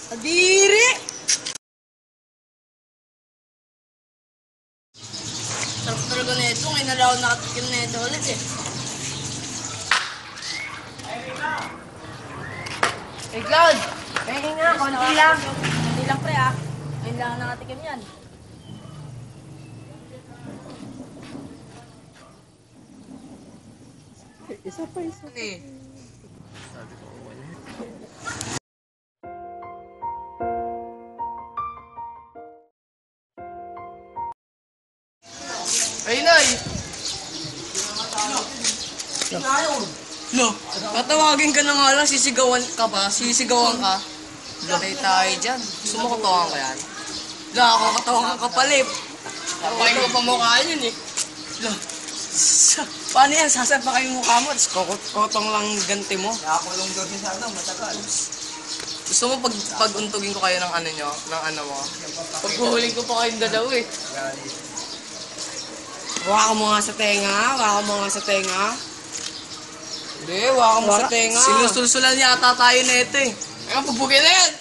Adiri! Sarap talaga na ito. Ngayon na lang ako nakatikim na ito ulit eh. Hey Cloud! Kaya nga, konti lang. Konti lang pre ah. Ngayon lang ako nakatikim yan. Isa pa. Eh. Ay, Nay! No, tatawagin ka na nga lang, sisigawan ka ba? Sisigawan ka? Lagay tayo dyan. Sumukutawan ko yan. La, ako katawan ka palip. Papain ko pa mukha yun eh. La, paano yan? Sasapakin yung mukha mo, tapos kokotong lang ganti mo. Nakakulong doon sa ano, matagal. Gusto mo pag-untugin ko kayo ng ano nyo? Ng ano mo? Paghuhuling ko pa kayong dalaw eh. Waka mo nga sa tenga, waka mo nga sa tenga. Hindi, waka mo sa tenga. Sinusulsulan yata tayo na ito eh. Ay, pabugin na yan!